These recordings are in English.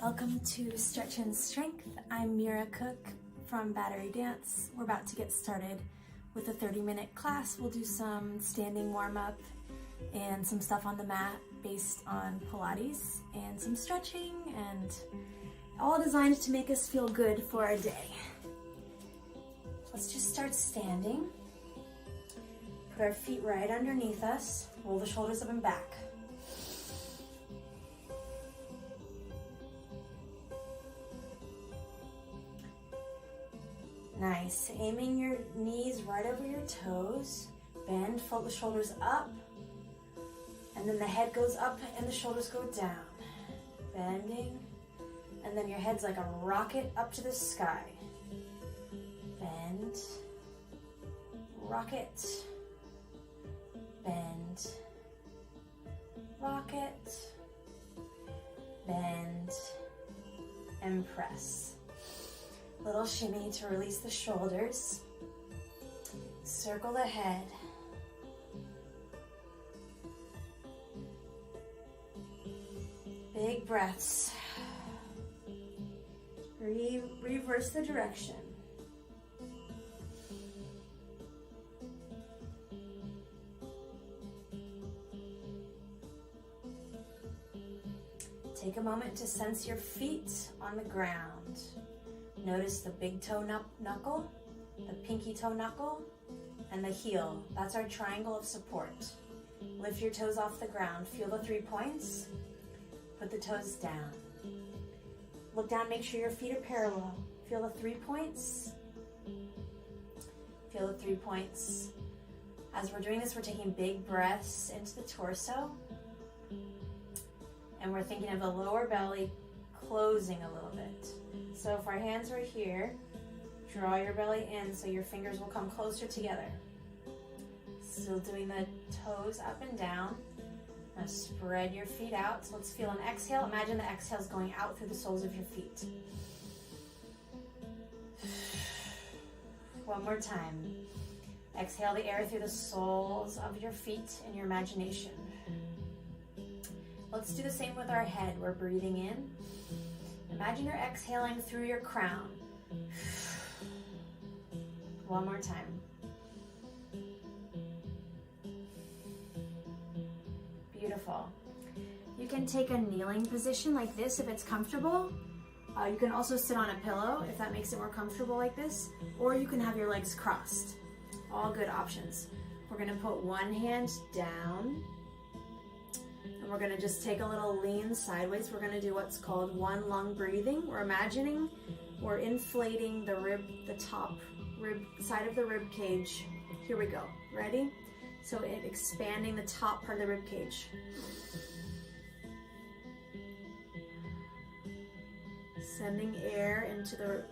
Welcome to Stretch and Strength. I'm Mira Cook from Battery Dance. We're about to get started with a 30-minute class. We'll do some standing warm-up and some stuff on the mat based on Pilates and some stretching, and all designed to make us feel good for our day. Let's just start standing. Put our feet right underneath us. Roll the shoulders up and back. Nice. Aiming your knees right over your toes. Bend, fold the shoulders up. And then the head goes up and the shoulders go down. Bending. And then your head's like a rocket up to the sky. Bend. Rocket. Bend. Rocket. Bend. And press. Little shimmy to release the shoulders. Circle the head. Big breaths. Reverse the direction. Take a moment to sense your feet on the ground. Notice the big toe knuckle, the pinky toe knuckle, and the heel. That's our triangle of support. Lift your toes off the ground. Feel the 3 points. Put the toes down. Look down, make sure your feet are parallel. Feel the 3 points. Feel the 3 points. As we're doing this, we're taking big breaths into the torso. And we're thinking of the lower belly closing a little bit. So if our hands were here, draw your belly in so your fingers will come closer together. Still doing the toes up and down. Now spread your feet out. So let's feel an exhale. Imagine the exhale is going out through the soles of your feet. One more time. Exhale the air through the soles of your feet in your imagination. Let's do the same with our head. We're breathing in. Imagine you're exhaling through your crown. One more time. Beautiful. You can take a kneeling position like this if it's comfortable. You can also sit on a pillow if that makes it more comfortable like this, or you can have your legs crossed. All good options. We're gonna put one hand down. We're going to just take a little lean sideways. We're going to do what's called one lung breathing. We're imagining we're inflating the top rib side of the rib cage. Here we go. Ready? So expanding the top part of the rib cage. Sending air into the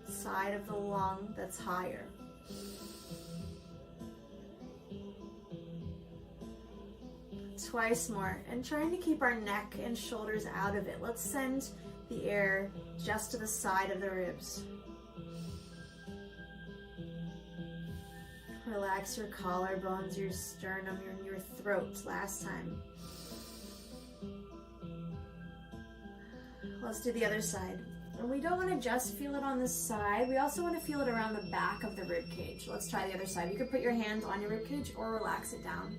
side of the lung that's higher. Twice more, and trying to keep our neck and shoulders out of it. Let's send the air just to the side of the ribs. Relax your collarbones, your sternum, your throat. Last time. Let's do the other side. And we don't want to just feel it on the side. We also want to feel it around the back of the rib cage. Let's try the other side. You could put your hands on your rib cage or relax it down.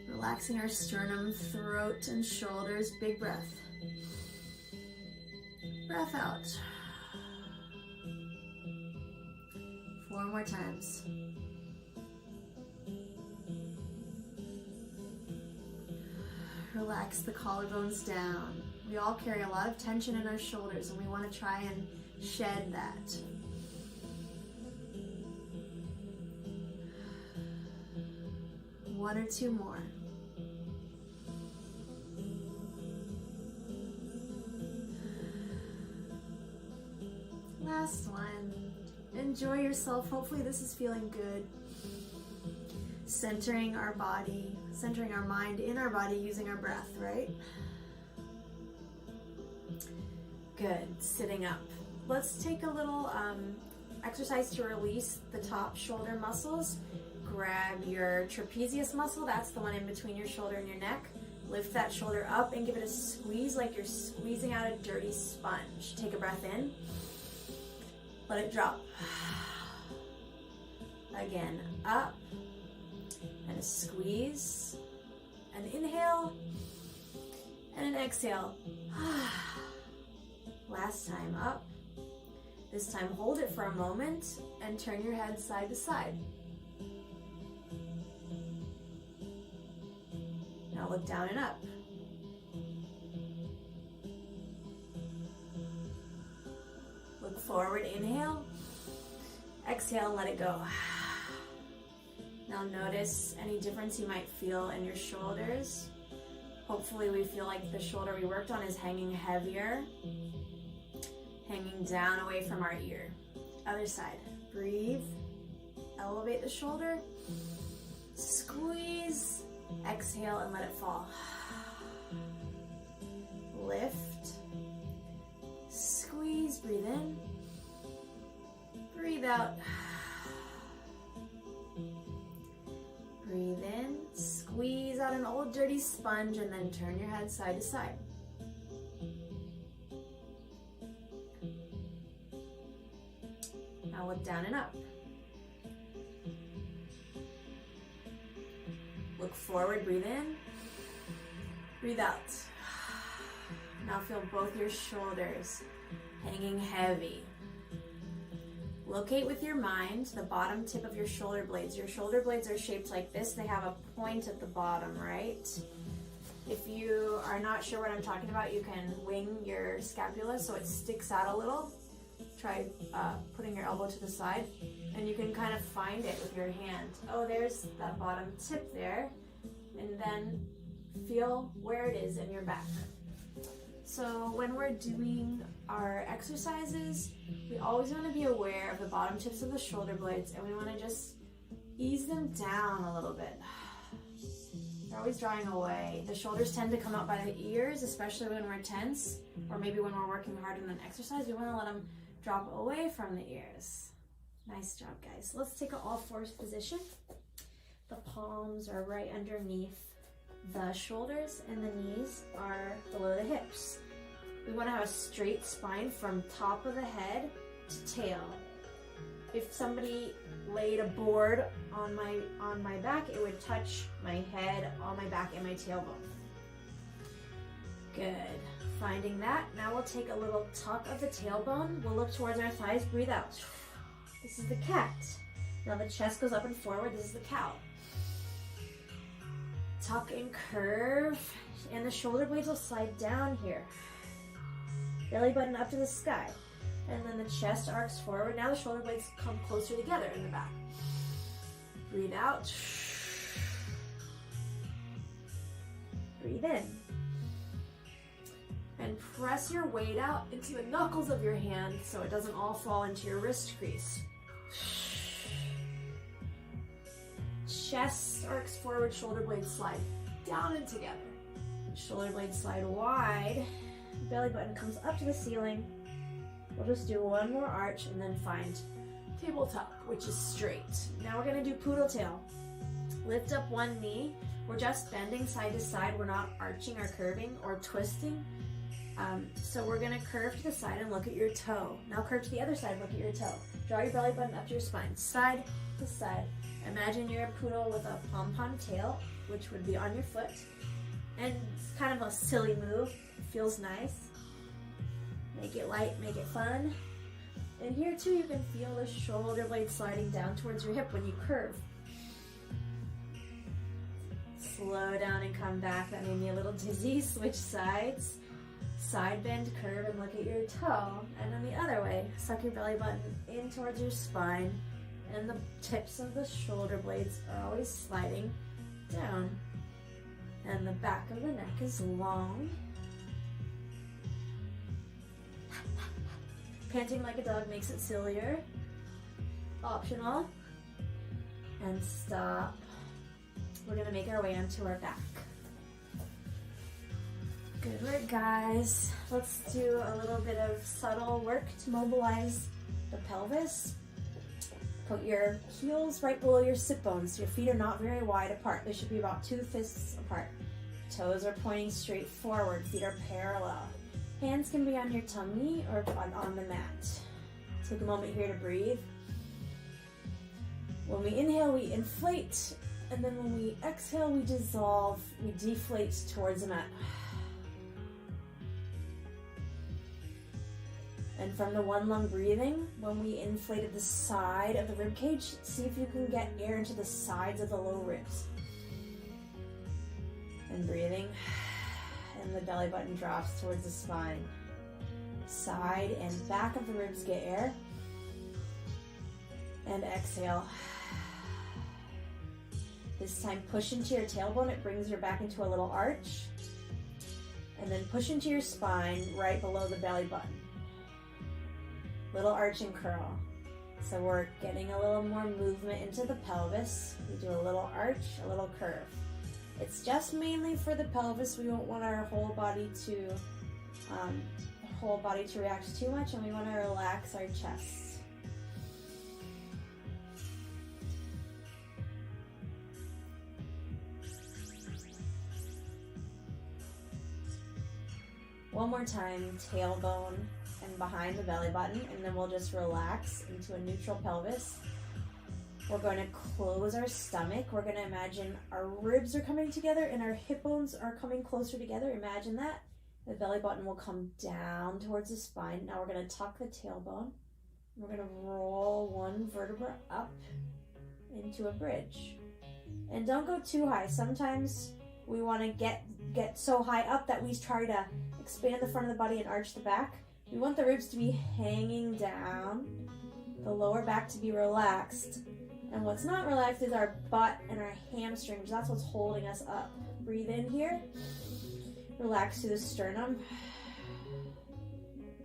Relaxing our sternum, throat, and shoulders. Big breath. Breath out. 4 more times. Relax the collarbones down. We all carry a lot of tension in our shoulders, and we want to try and shed that. One or two more. Last one. Enjoy yourself. Hopefully this is feeling good. Centering our body, centering our mind in our body using our breath, right? Good. Sitting up. Let's take a little exercise to release the top shoulder muscles. Grab your trapezius muscle. That's the one in between your shoulder and your neck. Lift that shoulder up and give it a squeeze like you're squeezing out a dirty sponge. Take a breath in. Let it drop. Again, up. And a squeeze. An inhale. And an exhale. Last time, up. This time, hold it for a moment and turn your head side to side. Now look down and up. Look forward, inhale. Exhale and let it go. Now notice any difference you might feel in your shoulders. Hopefully we feel like the shoulder we worked on is hanging heavier, hanging down away from our ear. Other side. Breathe. Elevate the shoulder. Squeeze. Exhale and let it fall. Lift. Squeeze. Breathe in. Breathe out. Breathe in. Squeeze out an old dirty sponge and then turn your head side to side. Now look down and up. Look forward, breathe in. Breathe out. Now feel both your shoulders hanging heavy. Locate with your mind the bottom tip of your shoulder blades. Your shoulder blades are shaped like this. They have a point at the bottom, right? If you are not sure what I'm talking about, you can wing your scapula so it sticks out a little. Try putting your elbow to the side, and you can kind of find it with your hand. Oh, there's that bottom tip there. And then feel where it is in your back. So when we're doing our exercises, we always want to be aware of the bottom tips of the shoulder blades, and we want to just ease them down a little bit. They're always drawing away. The shoulders tend to come out by the ears, especially when we're tense, or maybe when we're working hard in an exercise. We want to let them drop away from the ears. Nice job, guys. Let's take an all fours position. The palms are right underneath the shoulders and the knees are below the hips. We want to have a straight spine from top of the head to tail. If somebody laid a board on my back, it would touch my head, on my back, and my tailbone. Good. Finding that. Now we'll take a little tuck of the tailbone. We'll look towards our thighs. Breathe out. This is the cat. Now the chest goes up and forward. This is the cow. Tuck and curve, and the shoulder blades will slide down here. Belly button up to the sky. And then the chest arcs forward. Now the shoulder blades come closer together in the back. Breathe out. Breathe in. And press your weight out into the knuckles of your hand so it doesn't all fall into your wrist crease. Chest arcs forward, shoulder blades slide down and together. Shoulder blades slide wide. Belly button comes up to the ceiling. We'll just do one more arch and then find tabletop, which is straight. Now we're gonna do poodle tail. Lift up one knee. We're just bending side to side. We're not arching or curving or twisting. So we're gonna curve to the side and look at your toe. Now curve to the other side, look at your toe. Draw your belly button up to your spine, side to side. Imagine you're a poodle with a pom-pom tail, which would be on your foot. And it's kind of a silly move. It feels nice. Make it light, make it fun. And here too, you can feel the shoulder blade sliding down towards your hip when you curve. Slow down and come back. That made me a little dizzy. Switch sides. Side bend, curve, and look at your toe. And then the other way. Suck your belly button in towards your spine. And the tips of the shoulder blades are always sliding down. And the back of the neck is long. Panting like a dog makes it sillier. Optional. And stop. We're gonna make our way onto our back. Good work, guys. Let's do a little bit of subtle work to mobilize the pelvis. Put your heels right below your sit bones. Your feet are not very wide apart. They should be about 2 fists apart. Toes are pointing straight forward, feet are parallel. Hands can be on your tummy or on the mat. Take a moment here to breathe. When we inhale, we inflate, and then when we exhale, we dissolve, we deflate towards the mat. And from the one lung breathing, when we inflated the side of the rib cage, see if you can get air into the sides of the low ribs. And breathing, and the belly button drops towards the spine. Side and back of the ribs get air. And exhale. This time push into your tailbone, it brings your back into a little arch. And then push into your spine right below the belly button. Little arch and curl. So we're getting a little more movement into the pelvis. We do a little arch, a little curve. It's just mainly for the pelvis. We don't want our whole body to react too much, and we want to relax our chest. One more time, tailbone and behind the belly button, and then we'll just relax into a neutral pelvis. We're going to close our stomach. We're going to imagine our ribs are coming together and our hip bones are coming closer together. Imagine that. The belly button will come down towards the spine. Now we're going to tuck the tailbone. We're going to roll one vertebra up into a bridge. And don't go too high. Sometimes we want to get so high up that we try to expand the front of the body and arch the back. We want the ribs to be hanging down, the lower back to be relaxed. And what's not relaxed is our butt and our hamstrings. That's what's holding us up. Breathe in here. Relax through the sternum.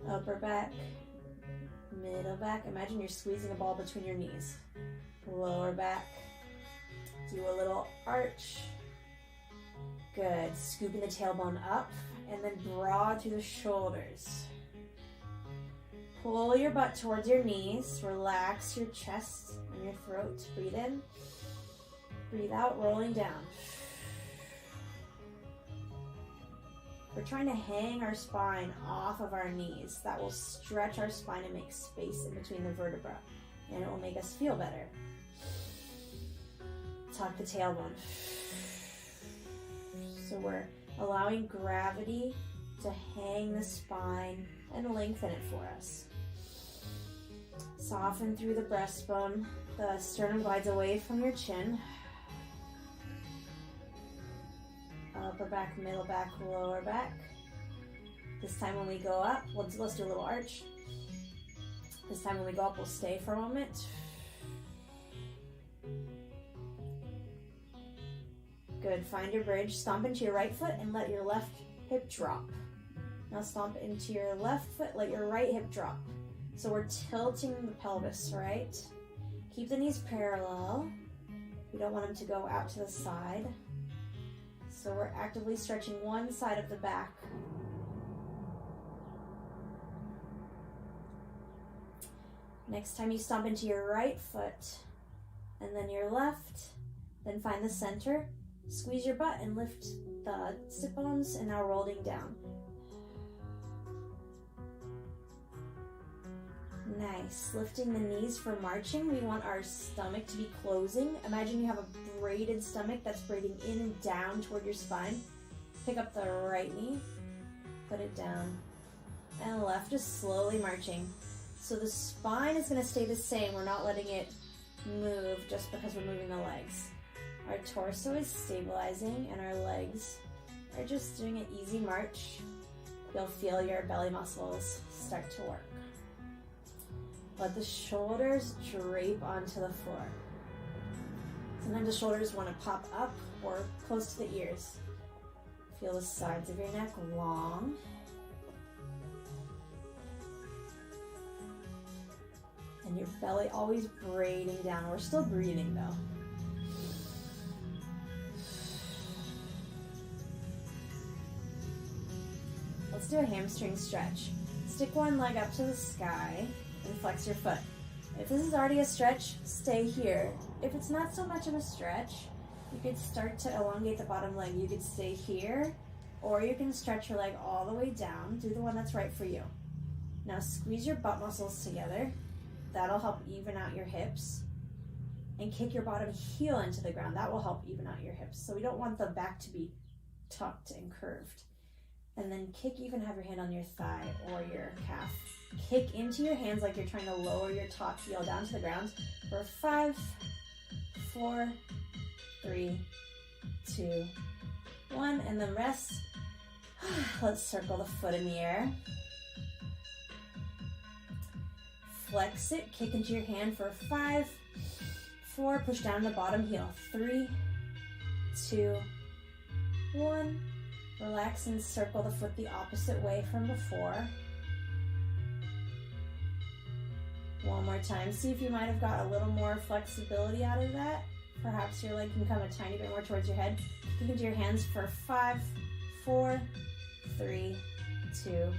Upper back. Middle back. Imagine you're squeezing a ball between your knees. Lower back. Do a little arch. Good. Scooping the tailbone up. And then broad through the shoulders. Pull your butt towards your knees. Relax your chest and your throat. Breathe in. Breathe out, rolling down. We're trying to hang our spine off of our knees. That will stretch our spine and make space in between the vertebra. And it will make us feel better. Tuck the tailbone. So we're allowing gravity to hang the spine and lengthen it for us. Soften through the breastbone. The sternum glides away from your chin. Upper back, middle back, lower back. This time when we go up, let's do a little arch. This time when we go up, we'll stay for a moment. Good, find your bridge. Stomp into your right foot and let your left hip drop. Now stomp into your left foot, let your right hip drop. So we're tilting the pelvis, right? Keep the knees parallel. We don't want them to go out to the side. So we're actively stretching one side of the back. Next time you stomp into your right foot and then your left, then find the center, squeeze your butt and lift the sit bones, and now rolling down. Nice. Lifting the knees for marching. We want our stomach to be closing. Imagine you have a braided stomach that's braiding in and down toward your spine. Pick up the right knee, put it down, and left is slowly marching. So the spine is going to stay the same. We're not letting it move just because we're moving the legs. Our torso is stabilizing and our legs are just doing an easy march. You'll feel your belly muscles start to work. Let the shoulders drape onto the floor. Sometimes the shoulders want to pop up or close to the ears. Feel the sides of your neck long. And your belly always braiding down. We're still breathing though. Let's do a hamstring stretch. Stick one leg up to the sky and flex your foot. If this is already a stretch, stay here. If it's not so much of a stretch, You could start to elongate the bottom leg. You could stay here, or you can stretch your leg all the way down. Do the one that's right for you. Now squeeze your butt muscles together. That'll help even out your hips. And kick your bottom heel into the ground. That will help even out your hips. So we don't want the back to be tucked and curved. And then kick, you can have your hand on your thigh or your calf. Kick into your hands like you're trying to lower your top heel down to the ground for 5, 4, 3, 2, 1, and then rest. Let's circle the foot in the air. Flex it, kick into your hand for 5, 4, push down the bottom heel. 3, 2, 1. Relax and circle the foot the opposite way from before. One more time. See if you might have got a little more flexibility out of that. Perhaps your leg can come a tiny bit more towards your head. Kick into your hands for 5, 4, 3, 2,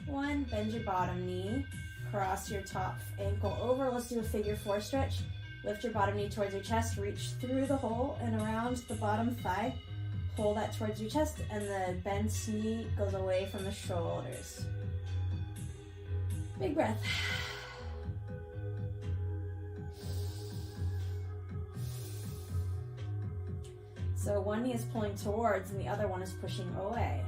1. Bend your bottom knee. Cross your top ankle over. Let's do a figure 4 stretch. Lift your bottom knee towards your chest. Reach through the hole and around the bottom thigh. Pull that towards your chest, and the bent knee goes away from the shoulders. Big breath. So one knee is pulling towards and the other one is pushing away.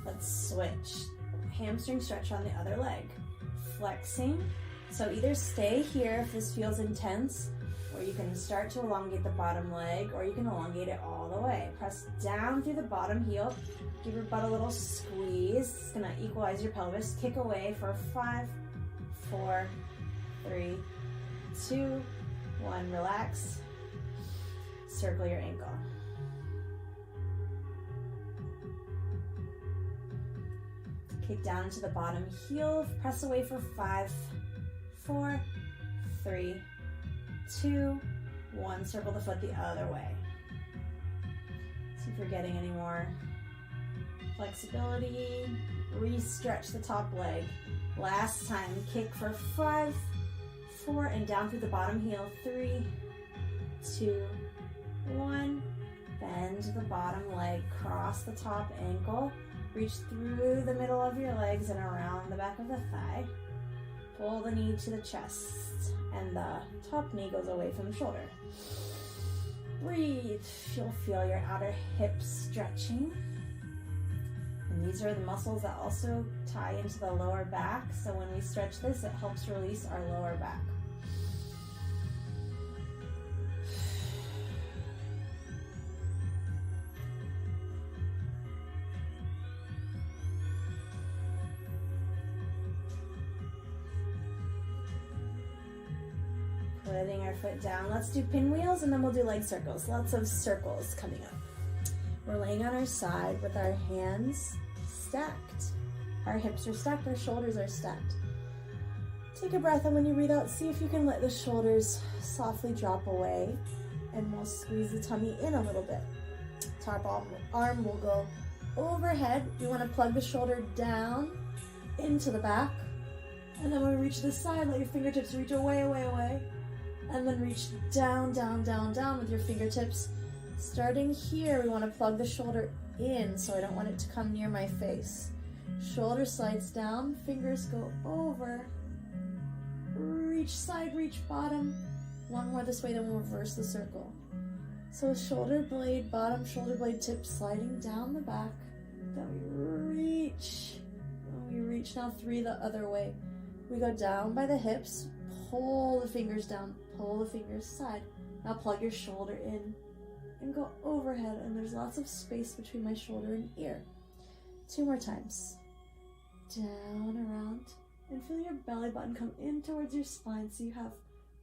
Let's switch. Hamstring stretch on the other leg. Flexing. So either stay here if this feels intense, or you can start to elongate the bottom leg, or you can elongate it all the way. Press down through the bottom heel. Give your butt a little squeeze. It's gonna equalize your pelvis. Kick away for 5, 4, 3, 2, 1. Relax. Circle your ankle. Kick down into the bottom heel. Press away for 5, 4, 3, 2, 1. Circle the foot the other way. See if you're getting any more flexibility. Re-stretch the top leg. Last time, kick for 5, 4, and down through the bottom heel. 3, 2, 1. Bend the bottom leg. Cross the top ankle. Reach through the middle of your legs and around the back of the thigh. Pull the knee to the chest, and the top knee goes away from the shoulder. Breathe. You'll feel your outer hips stretching. And these are the muscles that also tie into the lower back. So when we stretch this, it helps release our lower back. Putting our foot down. Let's do pinwheels and then we'll do leg circles. Lots of circles coming up. We're laying on our side with our hands stacked. Our hips are stacked, our shoulders are stacked. Take a breath, and when you breathe out, see if you can let the shoulders softly drop away, and we'll squeeze the tummy in a little bit. Top arm will go overhead. We want to plug the shoulder down into the back, and then when we reach the side, let your fingertips reach away, away, away. And then reach down, down, down, down with your fingertips. Starting here, we want to plug the shoulder in, so I don't want it to come near my face. Shoulder slides down, fingers go over. Reach side, reach bottom. One more this way, then we'll reverse the circle. So shoulder blade, bottom shoulder blade tip sliding down the back. Then we reach. And we reach now 3 the other way. We go down by the hips, pull the fingers down, pull the fingers side. Now plug your shoulder in and go overhead, and there's lots of space between my shoulder and ear. 2 more times. Down, around, and feel your belly button come in towards your spine so you have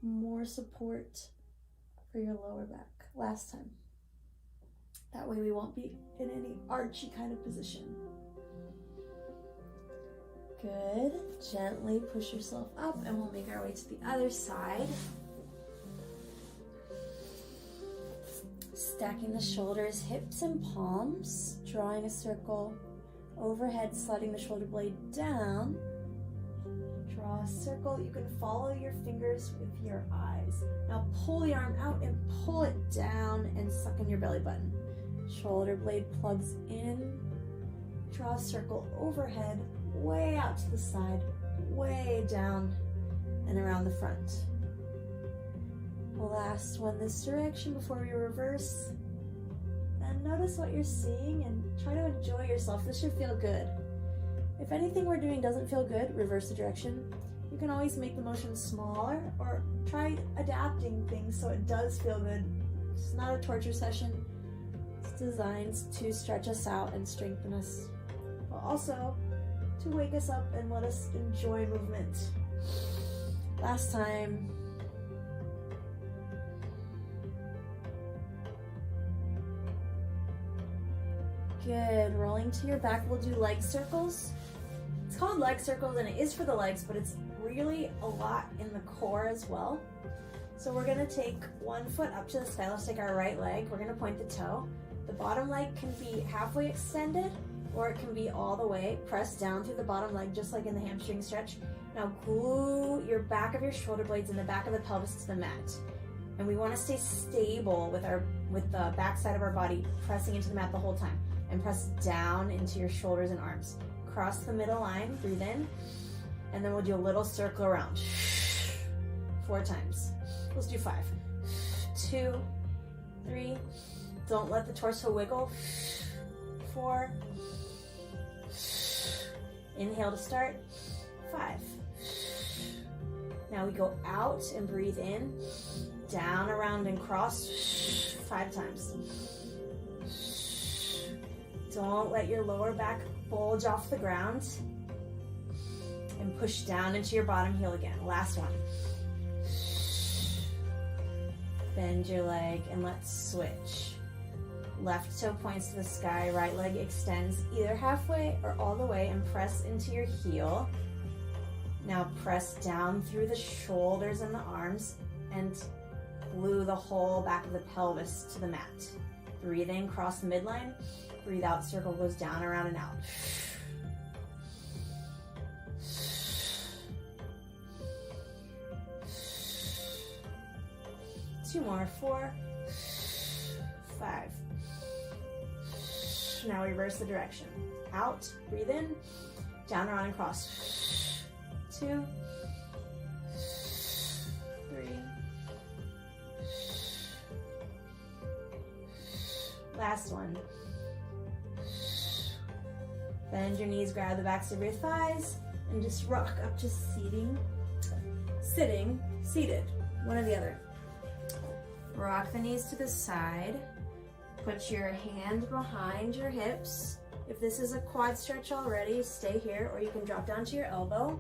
more support for your lower back. Last time. That way we won't be in any archy kind of position. Good. Gently push yourself up, and we'll make our way to the other side. Stacking the shoulders, hips, and palms, drawing a circle overhead, sliding the shoulder blade down. Draw a circle. You can follow your fingers with your eyes. Now pull the arm out and pull it down and suck in your belly button. Shoulder blade plugs in. Draw a circle overhead, way out to the side, way down and around the front. Last one this direction before we reverse. And notice what you're seeing and try to enjoy yourself. This should feel good. If anything we're doing doesn't feel good, reverse the direction. You can always make the motion smaller or try adapting things so it does feel good. It's not a torture session. It's designed to stretch us out and strengthen us, but also to wake us up and let us enjoy movement. Last time. Good, rolling to your back, we'll do leg circles. It's called leg circles and it is for the legs, but it's really a lot in the core as well. So we're gonna take one foot up to the sky. Let's take our right leg, we're gonna point the toe. The bottom leg can be halfway extended or it can be all the way pressed down through the bottom leg, just like in the hamstring stretch. Now glue your back of your shoulder blades and the back of the pelvis to the mat. And we wanna stay stable with the back side of our body pressing into the mat the whole time. And press down into your shoulders and arms. Cross the middle line, breathe in, and then we'll do a little circle around. 4 times. Let's do 5. 2, 3. Don't let the torso wiggle. 4. Inhale to start. 5. Now we go out and breathe in, down, around, and cross. 5 times. Don't let your lower back bulge off the ground. And push down into your bottom heel again. Last one. Bend your leg and let's switch. Left toe points to the sky, right leg extends either halfway or all the way and press into your heel. Now press down through the shoulders and the arms and glue the whole back of the pelvis to the mat. Breathe in, cross the midline. Breathe out, circle goes down, around, and out. 2 more, 4, 5. Now reverse the direction. Out, breathe in, down, around, and cross. 2, 3. Last one. Bend your knees, grab the backs of your thighs, and just rock up to seating, sitting, seated, one or the other. Rock the knees to the side. Put your hand behind your hips. If this is a quad stretch already, stay here, or you can drop down to your elbow.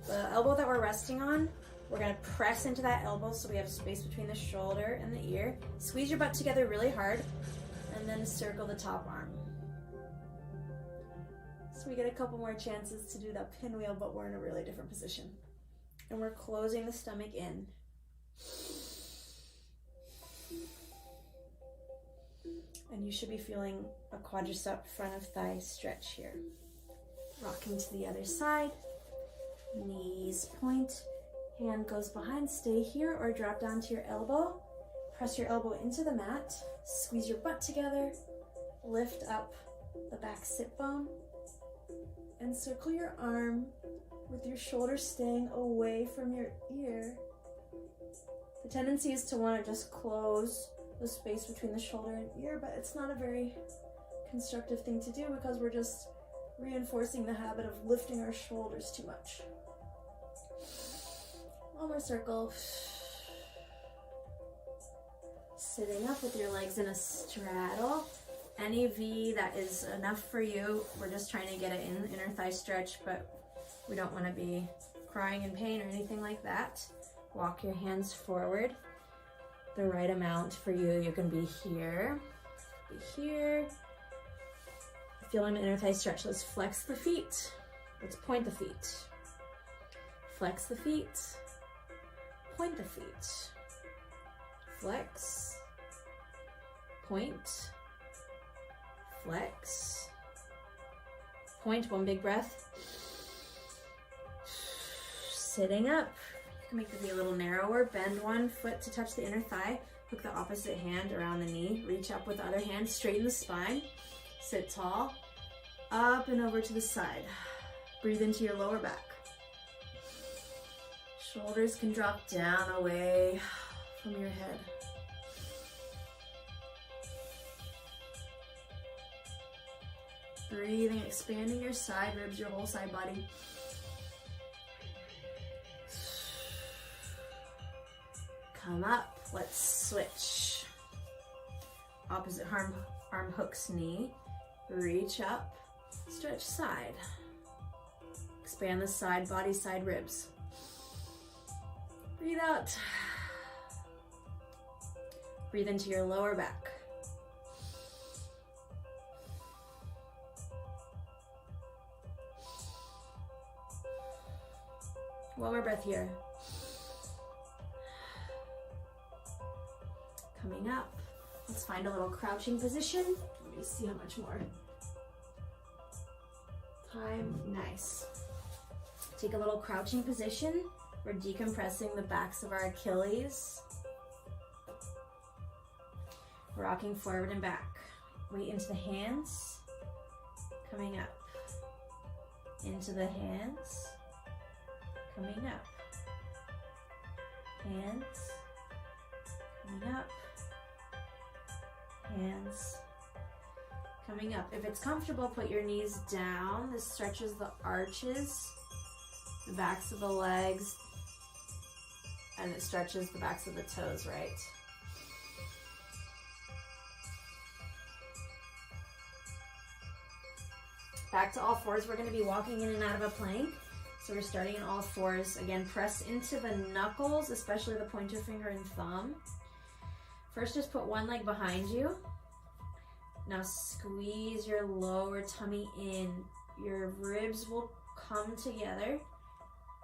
The elbow that we're resting on, we're gonna press into that elbow so we have space between the shoulder and the ear. Squeeze your butt together really hard, and then circle the top arm. So we get a couple more chances to do that pinwheel, but we're in a really different position. And we're closing the stomach in. And you should be feeling a quadricep front of thigh stretch here. Rocking to the other side. Knees point. Hand goes behind. Stay here or drop down to your elbow. Press your elbow into the mat. Squeeze your butt together. Lift up the back sit bone. And circle your arm with your shoulder staying away from your ear. The tendency is to want to just close the space between the shoulder and ear, but it's not a very constructive thing to do because we're just reinforcing the habit of lifting our shoulders too much. One more circle. Sitting up with your legs in a straddle. Any V that is enough for you. We're just trying to get it in, inner thigh stretch, but we don't want to be crying in pain or anything like that. Walk your hands forward. The right amount for you. You can be here, Feel an inner thigh stretch. Let's flex the feet. Let's point the feet. Flex the feet. Point the feet. Flex. Point. Flex. point, one big breath. Sitting up. You can make it be a little narrower. Bend one foot to touch the inner thigh. Hook the opposite hand around the knee. Reach up with the other hand. Straighten the spine. Sit tall. Up and over to the side. Breathe into your lower back. Shoulders can drop down away from your head. Breathing, expanding your side ribs, your whole side body. Come up, let's switch. Opposite arm hooks knee. Reach up, stretch side. Expand the side body, side ribs. Breathe out. Breathe into your lower back. One more breath here. Coming up. Let's find a little crouching position. Let me see how much more time. Nice. Take a little crouching position. We're decompressing the backs of our Achilles. Rocking forward and back. Weight into the hands. Coming up. Into the hands. Coming up. Hands. Coming up. Hands. Coming up. If it's comfortable, put your knees down. This stretches the arches, the backs of the legs, and it stretches the backs of the toes, right? Back to all fours. We're going to be walking in and out of a plank. So we're starting in all fours. Again, press into the knuckles, especially the pointer finger and thumb. First, just put one leg behind you. Now squeeze your lower tummy in. Your ribs will come together.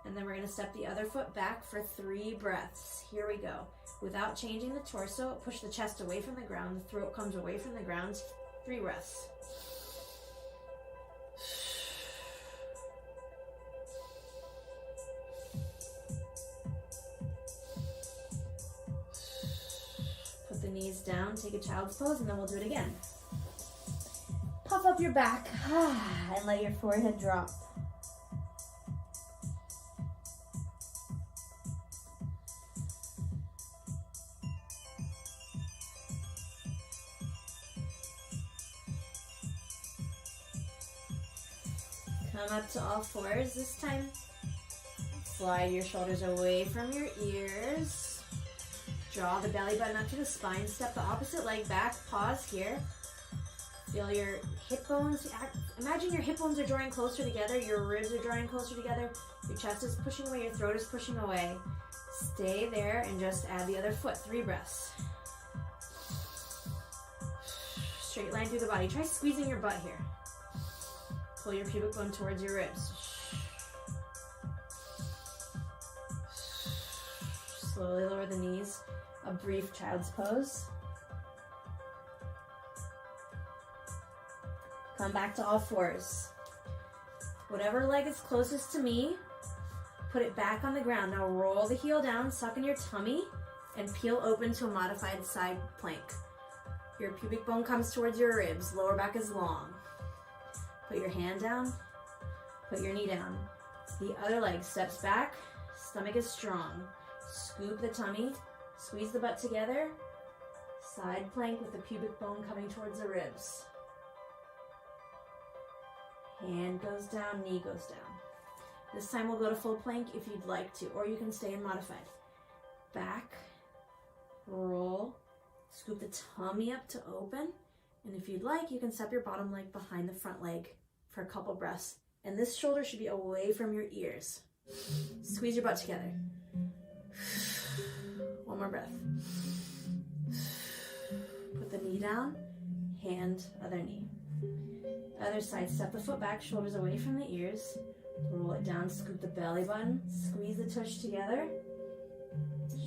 And then we're going to step the other foot back for 3 breaths. Here we go. Without changing the torso, push the chest away from the ground. The throat comes away from the ground. 3 breaths. Put the knees down, take a child's pose, and then we'll do it again. Puff up your back and let your forehead drop. Come up to all fours. This time, slide your shoulders away from your ears. Draw the belly button up to the spine. Step the opposite leg back. Pause here. Feel your hip bones. Imagine your hip bones are drawing closer together. Your ribs are drawing closer together. Your chest is pushing away. Your throat is pushing away. Stay there and just add the other foot. 3 breaths. Straight line through the body. Try squeezing your butt here. Pull your pubic bone towards your ribs. Slowly lower the knees. A brief child's pose. Come back to all fours. Whatever leg is closest to me, put it back on the ground. Now roll the heel down, suck in your tummy, and peel open to a modified side plank. Your pubic bone comes towards your ribs. Lower back is long. Put your hand down, put your knee down. The other leg steps back, stomach is strong. Scoop the tummy, squeeze the butt together. Side plank with the pubic bone coming towards the ribs. Hand goes down, knee goes down. This time we'll go to full plank if you'd like to, or you can stay in modified. Back, roll, scoop the tummy up to open. And if you'd like, you can step your bottom leg behind the front leg for a couple breaths. And this shoulder should be away from your ears. Squeeze your butt together. One more breath. Put the knee down, hand, other knee. Other side, step the foot back, shoulders away from the ears. Roll it down, scoop the belly button, squeeze the tush together.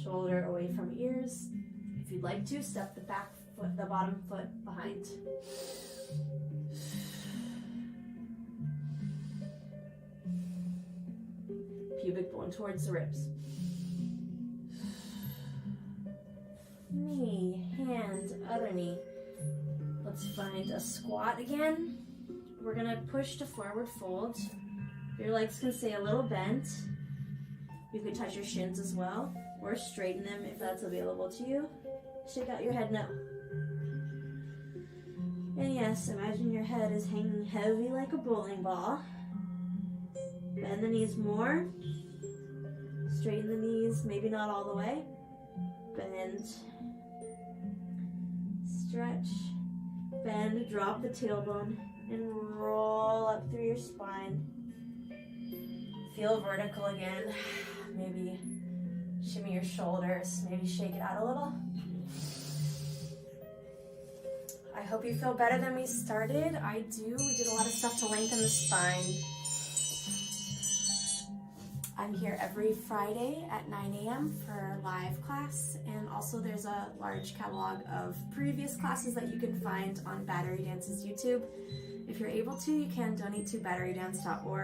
Shoulder away from ears. If you'd like to, step the back foot, the bottom foot behind. pulling towards the ribs. Knee, hand, other knee. Let's find a squat again. We're gonna push to forward fold. Your legs can stay a little bent. You can touch your shins as well, or straighten them if that's available to you. Shake out your head no. And yes, imagine your head is hanging heavy like a bowling ball. Bend the knees more. Straighten the knees, maybe not all the way. Bend. Stretch. Bend, drop the tailbone, and roll up through your spine. Feel vertical again. Maybe shimmy your shoulders, maybe shake it out a little. I hope you feel better than we started. I do. We did a lot of stuff to lengthen the spine. I'm here every Friday at 9 a.m. for live class, and also there's a large catalog of previous classes that you can find on Battery Dance's YouTube. If you're able to, you can donate to batterydance.org.